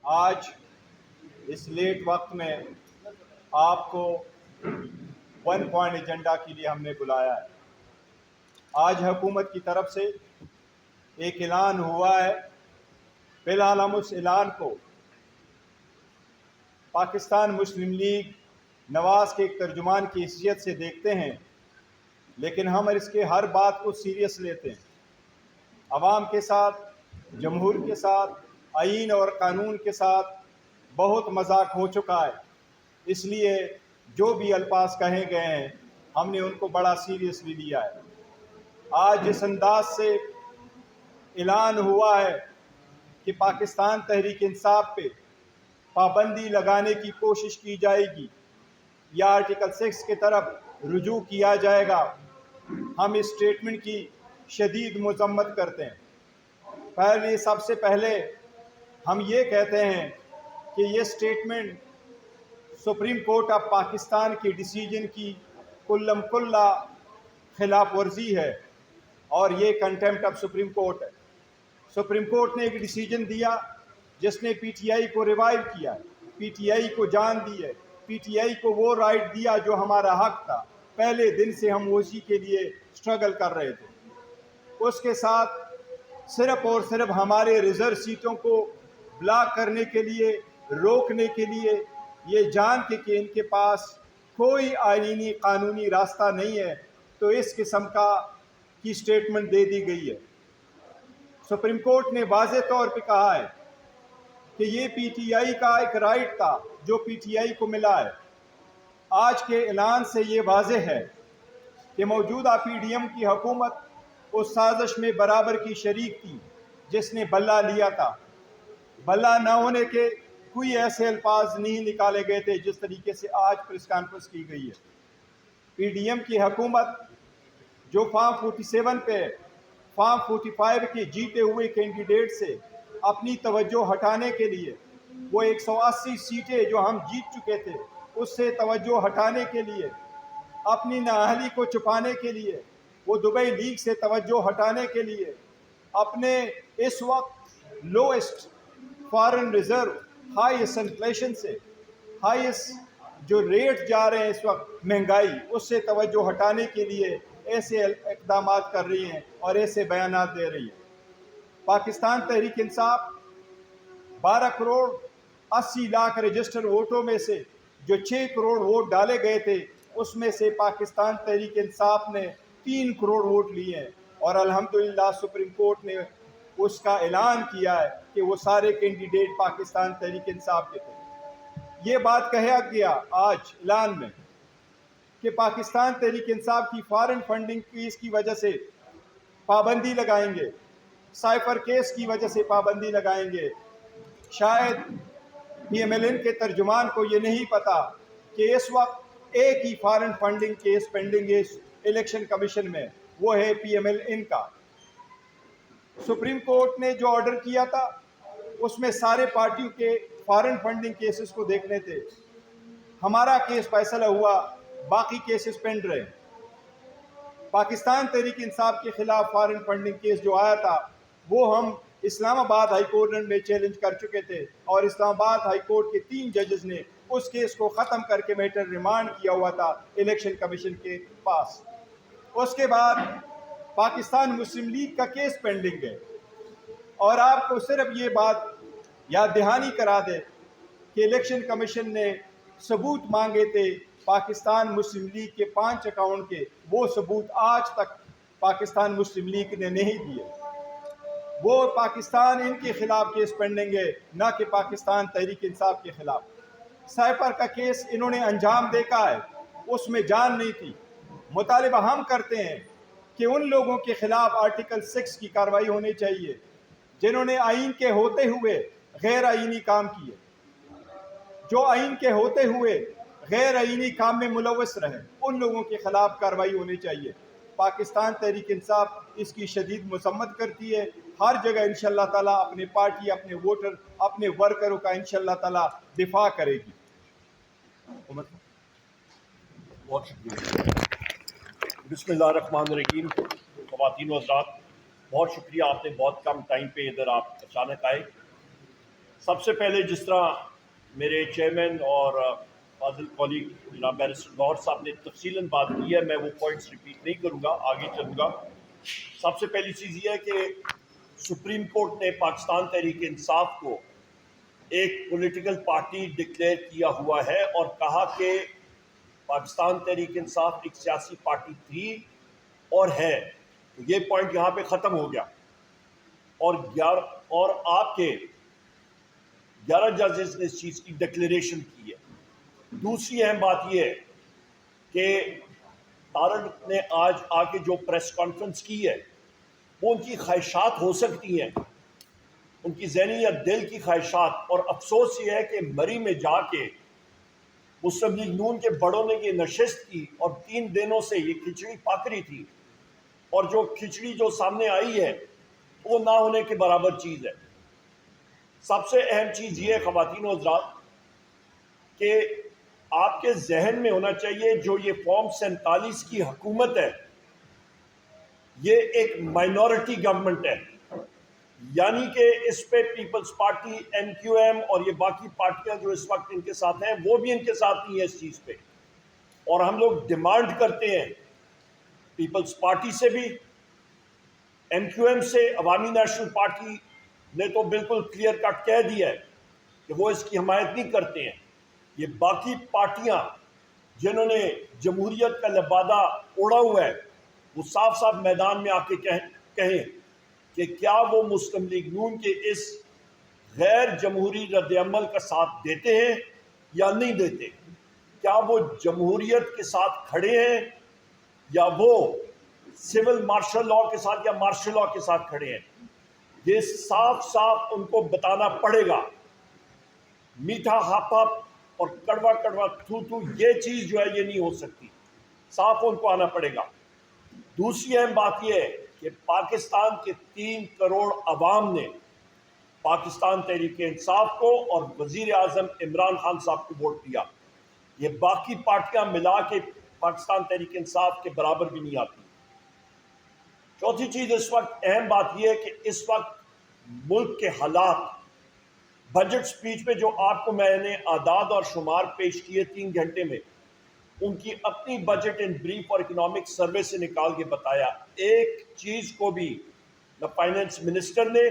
آج us let وقت میں آپ کو 1 پوائنٹ ایجنڈا کے لیے ہم نے بلایا ہے۔ آج حکومت کی طرف سے ایک اعلان ہوا ہے۔ فی الحال ہم اس اعلان کو پاکستان مسلم لیگ نواز کے ایک ترجمان کی حیثیت سے دیکھتے ہیں، لیکن ہم اس کے ہر بات کو سیریس لیتے ہیں۔ عوام کے ساتھ، جمہور کے ساتھ، آئین اور قانون کے ساتھ بہت مذاق ہو چکا ہے، اس لیے جو بھی الفاظ کہے گئے ہیں ہم نے ان کو بڑا سیریسلی لیا ہے۔ آج جس انداز سے اعلان ہوا ہے کہ پاکستان تحریک انصاف پہ پابندی لگانے کی کوشش کی جائے گی یا آرٹیکل 6 کی طرف رجوع کیا جائے گا، ہم اس اسٹیٹمنٹ کی شدید مذمت کرتے ہیں۔ سب سے پہلے ہم یہ کہتے ہیں کہ یہ statement supreme court of Pakistan کی ڈیسیجن کی کلم کلا خلاف ورزی ہے اور یہ کنٹیمپٹ آف سپریم کورٹ ہے۔ سپریم کورٹ نے ایک ڈیسیجن دیا جس نے پی ٹی آئی کو ریوائیو کیا، پی ٹی آئی کو جان دی ہے، پی ٹی آئی کو وہ رائٹ دیا جو ہمارا حق تھا۔ پہلے دن سے ہم اسی کے لیے سٹرگل کر رہے تھے۔ اس کے ساتھ صرف اور صرف ہمارے ریزرو سیٹوں کو بلاک کرنے کے لیے، روکنے کے لیے، یہ جان کے کہ ان کے پاس کوئی آئینی قانونی راستہ نہیں ہے، تو اس قسم کی سٹیٹمنٹ دے دی گئی ہے۔ سپریم کورٹ نے واضح طور پہ کہا ہے کہ یہ پی ٹی آئی کا ایک رائٹ تھا جو پی ٹی آئی کو ملا ہے۔ آج کے اعلان سے یہ واضح ہے کہ موجودہ پی ڈی ایم کی حکومت اس سازش میں برابر کی شریک تھی جس نے بلہ لیا تھا۔ بلہ نہ ہونے کے کوئی ایسے الفاظ نہیں نکالے گئے تھے جس طریقے سے آج پریس کانفرنس کی گئی ہے۔ پی ڈی ایم کی حکومت جو فارم 47 پہ، فارم 45 کے جیتے ہوئے کینڈیڈیٹ سے اپنی توجہ ہٹانے کے لیے، وہ 180 سیٹیں جو ہم جیت چکے تھے اس سے توجہ ہٹانے کے لیے، اپنی نااہلی کو چھپانے کے لیے، وہ دبئی لیگ سے توجہ ہٹانے کے لیے، اپنے اس وقت lowest foreign reserve, highest inflation سے، ہائیسٹ جو ریٹ جا رہے ہیں اس وقت مہنگائی، اس سے توجہ ہٹانے کے لیے ایسے اقدامات کر رہی ہیں اور ایسے بیانات دے رہی ہیں۔ پاکستان تحریک انصاف 12 کروڑ 80 لاکھ رجسٹر ووٹوں میں سے جو 6 کروڑ ووٹ ڈالے گئے تھے اس میں سے پاکستان تحریک انصاف نے 3 کروڑ ووٹ لیے ہیں، اور الحمدللہ سپریم کورٹ نے اس کا اعلان کیا ہے کہ وہ سارے کینڈیڈیٹ پاکستان تحریک انصاف کے تھے۔ یہ بات کہا گیا آج اعلان میں کہ پاکستان تحریک انصاف کی فارن فنڈنگ کیس کی وجہ سے پابندی لگائیں گے، سائفر کیس کی وجہ سے پابندی لگائیں گے۔ شاید پی ایم ایل این کے ترجمان کو یہ نہیں پتا کہ اس وقت ایک ہی فارن فنڈنگ کیس پینڈنگ ہے الیکشن کمیشن میں، وہ ہے پی ایم ایل این کا۔ سپریم کورٹ نے جو آرڈر کیا تھا اس میں سارے پارٹیوں کے فارن فنڈنگ کیسز کو دیکھنے تھے۔ ہمارا کیس فیصلہ ہوا، باقی کیسز پینڈ رہے۔ پاکستان تحریک انصاف کے خلاف فارن فنڈنگ کیس جو آیا تھا وہ ہم اسلام آباد ہائی کورٹ میں چیلنج کر چکے تھے، اور اسلام آباد ہائی کورٹ کے 3 ججز نے اس کیس کو ختم کر کے میٹر ریمانڈ کیا ہوا تھا الیکشن کمیشن کے پاس۔ اس کے بعد پاکستان مسلم لیگ کا کیس پینڈنگ ہے، اور آپ کو صرف یہ بات یاد دہانی کرا دے کہ الیکشن کمیشن نے ثبوت مانگے تھے پاکستان مسلم لیگ کے 5 اکاؤنٹ کے، وہ ثبوت آج تک پاکستان مسلم لیگ نے نہیں دیے۔ وہ پاکستان ان کے خلاف کیس پینڈنگ ہے، نہ کہ پاکستان تحریک انصاف کے خلاف۔ سائفر کا کیس انہوں نے انجام دیکھا ہے، اس میں جان نہیں تھی۔ مطالبہ ہم کرتے ہیں کہ ان لوگوں کے خلاف آرٹیکل 6 کی کارروائی ہونی چاہیے جنہوں نے آئین کے ہوتے ہوئے غیر آئینی کام کیے، جو آئین کے ہوتے ہوئے غیر آئینی کام میں ملوث رہے، ان لوگوں کے خلاف کارروائی ہونی چاہیے۔ پاکستان تحریک انصاف اس کی شدید مذمت کرتی ہے۔ ہر جگہ انشاءاللہ تعالیٰ اپنے پارٹی، اپنے ووٹر، اپنے ورکروں کا انشاءاللہ تعالیٰ دفاع کرے گی۔ بہت شکریہ۔ بسم اللہ الرحمن الرحیم۔ خواتین و حضرات، بہت شکریہ، آپ نے بہت کم ٹائم پہ ادھر آپ اچانک آئے۔ سب سے پہلے جس طرح میرے چیئرمین اور فاضل کولیگ جناب بیرسٹر گور صاحب نے تفصیلاً بات کی ہے، میں وہ پوائنٹس ریپیٹ نہیں کروں گا، آگے چلوں گا۔ سب سے پہلی چیز یہ ہے کہ سپریم کورٹ نے پاکستان تحریک انصاف کو ایک پولیٹیکل پارٹی ڈکلیئر کیا ہوا ہے اور کہا کہ پاکستان تحریک انصاف ایک سیاسی پارٹی تھی اور ہے، تو یہ پوائنٹ یہاں پہ ختم ہو گیا۔ اور آپ کے 11 ججز نے اس چیز کی ڈکلیریشن کی ہے۔ دوسری اہم بات یہ ہے کہ تارڑ نے آج آ کے جو پریس کانفرنس کی ہے وہ ان کی خواہشات ہو سکتی ہیں، ان کی ذہنی یا دل کی خواہشات، اور افسوس یہ ہے کہ مری میں جا کے مسلم لیگ نون کے بڑوں نے یہ نشست کی اور 3 دنوں سے یہ کھچڑی پک رہی تھی، اور جو کھچڑی جو سامنے آئی ہے وہ نہ ہونے کے برابر چیز ہے۔ سب سے اہم چیز یہ ہے خواتین و حضرات کہ آپ کے ذہن میں ہونا چاہیے جو یہ فارم 47 کی حکومت ہے یہ ایک مائنورٹی گورنمنٹ ہے، یعنی کہ اس پہ Peoples Party, M Q M اور یہ باقی پارٹیاں جو اس وقت ان کے ساتھ ہیں وہ بھی ان کے ساتھ نہیں ہے اس چیز پہ، اور ہم لوگ ڈیمانڈ کرتے ہیں پیپلز پارٹی سے بھی، ایم کیو ایم سے، عوامی نیشنل پارٹی نے تو بالکل کلیئر کٹ کہہ دیا ہے کہ وہ اس کی حمایت نہیں کرتے ہیں۔ یہ باقی پارٹیاں جنہوں نے جمہوریت کا لبادہ اوڑھا ہوا ہے وہ صاف صاف میدان میں آ کے کہیں کہ کیا وہ مسلم لیگ نون کے اس غیر جمہوری رد عمل کا ساتھ دیتے ہیں یا نہیں دیتے، کیا وہ جمہوریت کے ساتھ کھڑے ہیں یا وہ سول مارشل لا کے ساتھ یا مارشل لا کے ساتھ کھڑے ہیں۔ یہ صاف صاف ان کو بتانا پڑے گا۔ میٹھا ہاپ ہاپ اور کڑوا کڑوا تھو تھو یہ چیز جو ہے یہ نہیں ہو سکتی، صاف ان کو آنا پڑے گا۔ دوسری اہم بات یہ ہے کہ پاکستان کے 3 کروڑ عوام نے پاکستان تحریک انصاف کو اور وزیر اعظم عمران خان صاحب کو ووٹ دیا، یہ باقی پارٹیاں ملا کے پاکستان تحریک انصاف کے برابر بھی نہیں آتی۔ چوتھی چیز اس وقت اہم بات یہ ہے کہ اس وقت ملک کے حالات، بجٹ سپیچ میں جو آپ کو میں نے اعداد اور شمار پیش کیے 3 گھنٹے میں، ان کی اپنی بجٹ ان بریف اور اکنامک سروے سے نکال کے بتایا، ایک چیز کو بھی نہ فائنانس منسٹر نے،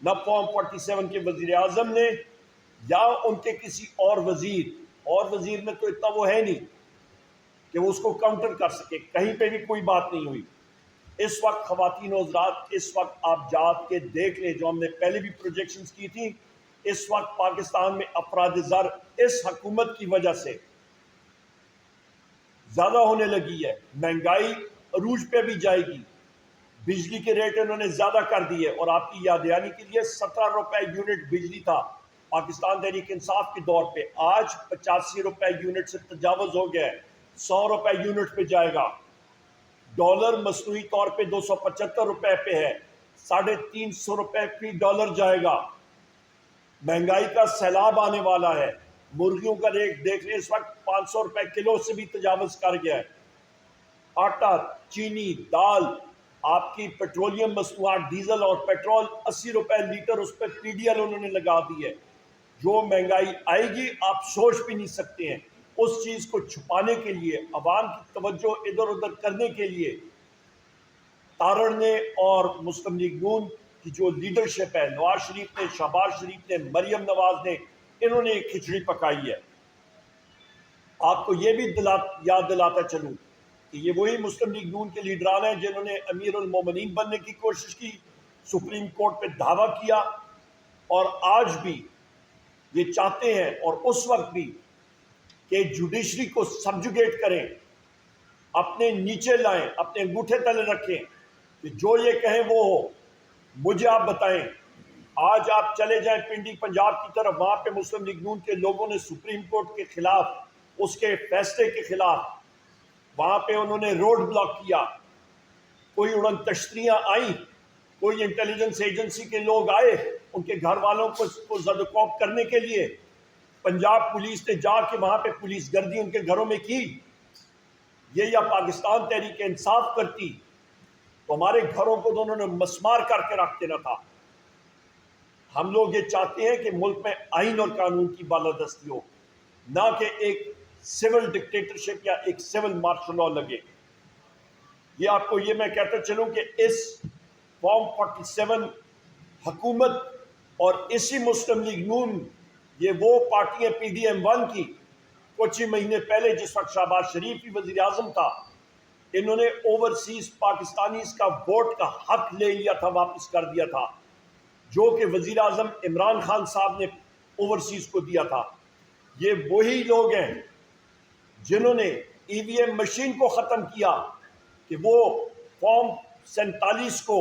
نہ فارم 47 کے وزیر اعظم نے یا ان کے کسی اور وزیر میں تو اتنا وہ ہے نہیں کہ وہ اس کو کاؤنٹر کر سکے، کہیں پہ بھی کوئی بات نہیں ہوئی۔ اس وقت خواتین و حضرات، اس وقت آپ جات کے دیکھ لیں، جو ہم نے پہلے بھی پروجیکشنز کی تھی، اس وقت پاکستان میں افراد زر اس حکومت کی وجہ سے زیادہ ہونے لگی ہے، مہنگائی عروج پہ بھی جائے گی، بجلی کے ریٹ انہوں نے زیادہ کر دیے، اور آپ کی یاد دہانی کے لیے 17 روپے یونٹ بجلی تھا پاکستان تحریک انصاف کے دور پہ، آج 85 روپے یونٹ سے تجاوز ہو گیا ہے، 100 روپے یونٹ پہ جائے گا۔ ڈالر مصنوعی طور پہ 275 روپے پہ ہے، 350 روپے فی ڈالر جائے گا۔ مہنگائی کا سیلاب آنے والا ہے، مرغیوں کا ریٹ دیکھ لیں اس وقت 500 روپے کلو سے بھی تجاوز کر گیا ہے۔ آٹا، چینی، دال، آپ کی پیٹرولیم مصنوعات، ڈیزل اور پیٹرول 80 روپے لیٹر اس پہ پی ڈی ایل انہوں نے لگا دی ہے۔ جو مہنگائی آئے گی آپ سوچ بھی نہیں سکتے ہیں۔ اس چیز کو چھپانے کے لیے، عوام کی توجہ ادھر ادھر کرنے کے لیے تارڑ نے اور مسلم لیگ نون کی جو لیڈرشپ ہے، نواز شریف نے، شہباز شریف نے، مریم نواز نے، انہوں نے ایک کھچڑی پکائی ہے۔ آپ کو یہ بھی یاد دلاتا چلوں کہ یہ وہی مسلم لیگ نون کے لیڈران ہیں جنہوں نے امیر المومنین بننے کی کوشش کی، سپریم کورٹ پہ دعویٰ کیا، اور آج بھی یہ چاہتے ہیں اور اس وقت بھی کہ جوڈیشری کو سبجوگیٹ کریں، اپنے نیچے لائیں، اپنے انگوٹھے تلے رکھیں کہ جو یہ کہیں وہ ہو۔ مجھے آپ بتائیں، آج آپ چلے جائیں پنڈی پنجاب کی طرف، وہاں پہ مسلم لیگ نون کے لوگوں نے سپریم کورٹ کے خلاف، اس کے فیصلے کے خلاف، وہاں پہ انہوں نے روڈ بلاک کیا، کوئی اڑن تشتریاں آئیں، کوئی انٹیلیجنس ایجنسی کے لوگ آئے ان کے گھر والوں کو زد و کوب کرنے کے لیے، پنجاب پولیس نے جا کے وہاں پہ پولیس گردی ان کے گھروں میں کی۔ یہ یا پاکستان تحریک انصاف کرتی، تو ہمارے گھروں کو تو انہوں نے مسمار کر کے رکھ دینا تھا۔ ہم لوگ یہ چاہتے ہیں کہ ملک میں آئین اور قانون کی بالادستی ہو، نہ کہ ایک سول ڈکٹیٹرشپ یا ایک سول مارشل لا لگے۔ یہ آپ کو یہ میں کہتا چلوں کہ اس فارم 47 حکومت اور اسی مسلم لیگ نون، یہ وہ پارٹی ہے PDM-1 کی، کچھ ہی مہینے پہلے جس وقت شہباز شریف بھی وزیر اعظم تھا، انہوں نے اوورسیز پاکستانیز کا ووٹ کا حق لے لیا تھا، واپس کر دیا تھا، جو کہ وزیر اعظم عمران خان صاحب نے اوورسیز کو دیا تھا۔ یہ وہی لوگ ہیں جنہوں نے EVM مشین کو ختم کیا کہ وہ فارم 47 کو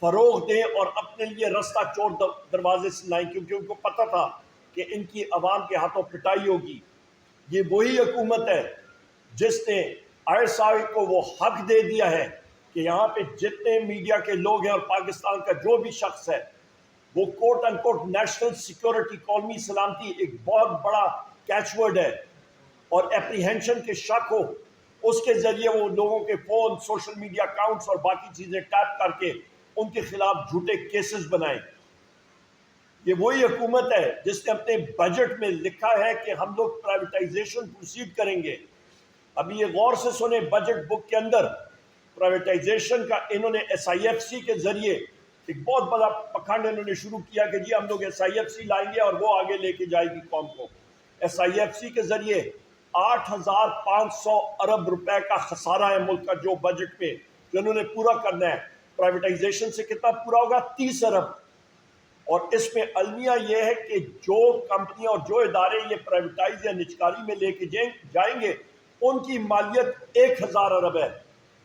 فروغ دیں اور اپنے لیے رستہ چور دروازے سے لائیں، کیونکہ ان کو پتہ تھا کہ ان کی عوام کے ہاتھوں پٹائی ہوگی۔ یہ وہی حکومت ہے جس نے ISI کو وہ حق دے دیا ہے کہ یہاں پہ جتنے میڈیا کے لوگ ہیں اور پاکستان کا جو بھی شخص ہے، وہ کوٹ ان کوٹ نیشنل سیکیورٹی، قومی سلامتی ایک بہت بڑا کیچ ورڈ ہے، اور اپریہنشن کے شک ہو، اس کے ذریعے وہ لوگوں کے فون، سوشل میڈیا اکاؤنٹس اور باقی چیزیں ٹیپ کر کے ان کے خلاف جھوٹے کیسز بنائیں۔ یہ وہی حکومت ہے جس نے اپنے بجٹ میں لکھا ہے کہ ہم لوگ پرائیویٹائزیشن پروسیڈ کریں گے۔ ابھی یہ غور سے سنیں، بجٹ بک کے اندر پرائیویٹائزیشن کا انہوں نے SIFC کے ذریعے ایک بہت بڑا پکھنڈ انہوں نے شروع کیا کہ جی ہم لوگ SIFC لائیں گے اور وہ آگے لے کے جائے گی قوم کو۔ SIFC کے ذریعے 8,500 ارب روپے کا خسارہ ہے ملک کا، جو بجٹ میں جو انہوں نے پورا کرنا ہے۔ پرائیویٹائزیشن سے کتنا پورا ہوگا؟ 30 ارب۔ اور اس میں المیہ یہ ہے کہ جو کمپنیاں اور جو ادارے یہ پرائیویٹائز یا نجکاری میں لے کے جائیں گے، ان کی مالیت 1,000 ارب ہے۔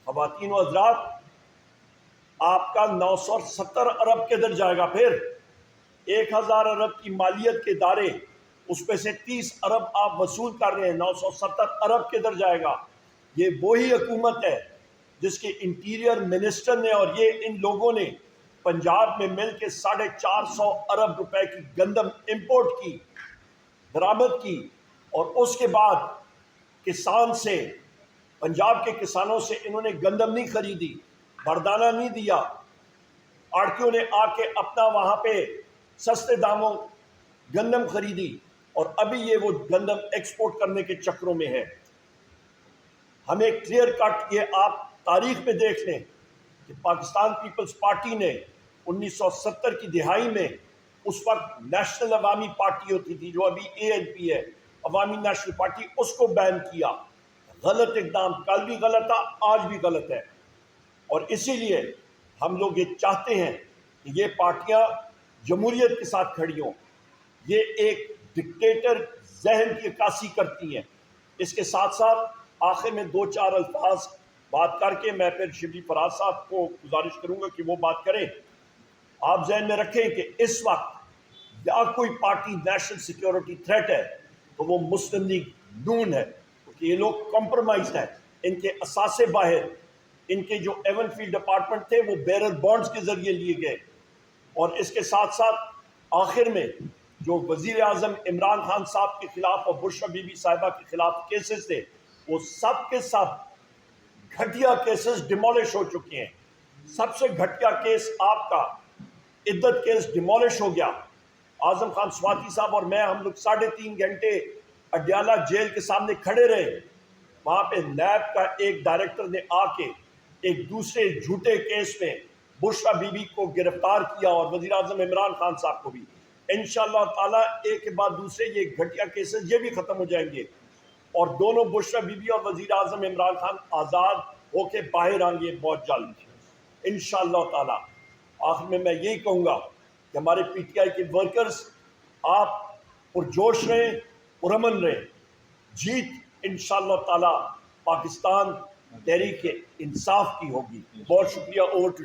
خواتین و حضرات، آپ کا 970 ارب کدھر جائے گا پھر؟ 1,000 ارب کی مالیت کے ادارے، اس پہ سے 30 ارب آپ وصول کر رہے ہیں، 970 ارب کدھر جائے گا؟ یہ وہی حکومت ہے جس کے انٹیریئر منسٹر نے اور یہ ان لوگوں نے پنجاب میں مل کے 450 ارب روپے کی گندم امپورٹ کی، برآمد کی، اور اس کے بعد کسان سے، پنجاب کے کسانوں سے انہوں نے گندم نہیں خریدی، بردانہ نہیں دیا، آڑتیوں نے آ کے اپنا وہاں پہ سستے داموں گندم خریدی، اور ابھی یہ وہ گندم ایکسپورٹ کرنے کے چکروں میں ہے۔ ہمیں کلیئر کٹ یہ آپ تاریخ میں دیکھ لیں کہ پاکستان پیپلز پارٹی نے 1970 کی دہائی میں، اس وقت نیشنل عوامی پارٹی ہوتی تھی جو ابھی ANP ہے، عوامی نیشنل پارٹی، اس کو بین کیا۔ غلط اقدام، کل بھی غلط تھا، آج بھی غلط ہے، اور اسی لیے ہم لوگ یہ چاہتے ہیں کہ یہ پارٹیاں جمہوریت کے ساتھ کھڑی ہوں۔ یہ ایک ڈکٹیٹر ذہن کی عکاسی کرتی ہیں۔ اس کے ساتھ ساتھ آخر میں 2-4 الفاظ بات کر کے میں پھر شبلی فراز صاحب کو گزارش کروں گا کہ وہ بات کریں۔ آپ ذہن میں رکھیں کہ اس وقت یا کوئی پارٹی نیشنل سیکیورٹی تھریٹ ہے تو وہ مسلم لیگ نون ہے، کیونکہ یہ لوگ کمپرومائز ہیں، ان کے اثاثے باہر، ان کے جو ایون فیلڈ ڈپارٹمنٹ تھے وہ بیرر بانڈز کے ذریعے لیے گئے، اور اس کے ساتھ ساتھ آخر میں جو وزیر اعظم عمران خان صاحب کے خلاف اور بشرا بی بی صاحبہ کے خلاف کیسز تھے، وہ سب کے سب گھٹیا کیسز ڈیمولش ہو چکے ہیں۔ سب سے گھٹیا کیس آپ کا عدت کیس ڈیمولش ہو گیا۔ اعظم خان سواتی صاحب اور میں، ہم لوگ 3.5 گھنٹے اڈیالہ جیل کے سامنے کھڑے رہے۔ وہاں پہ نیب کا ایک ڈائریکٹر نے آ کے ایک دوسرے جھوٹے کیس میں بشرا بی بی کو گرفتار کیا اور وزیر اعظم عمران خان صاحب کو بھی۔ انشاءاللہ تعالیٰ ایک کے بعد دوسرے یہ گھٹیا کیسز یہ بھی ختم ہو جائیں گے، اور دونوں بشرا بی بی اور وزیر اعظم عمران خان آزاد ہو کے باہر آئیں گے بہت جلد انشاءاللہ تعالیٰ۔ آخر میں یہی کہوں گا کہ ہمارے PTI کے ورکرز، آپ پرجوش رہیں، پرامن رہیں۔ جیت انشاءاللہ تعالیٰ پاکستان تحریک انصاف کی ہوگی۔ بہت شکریہ۔ Over to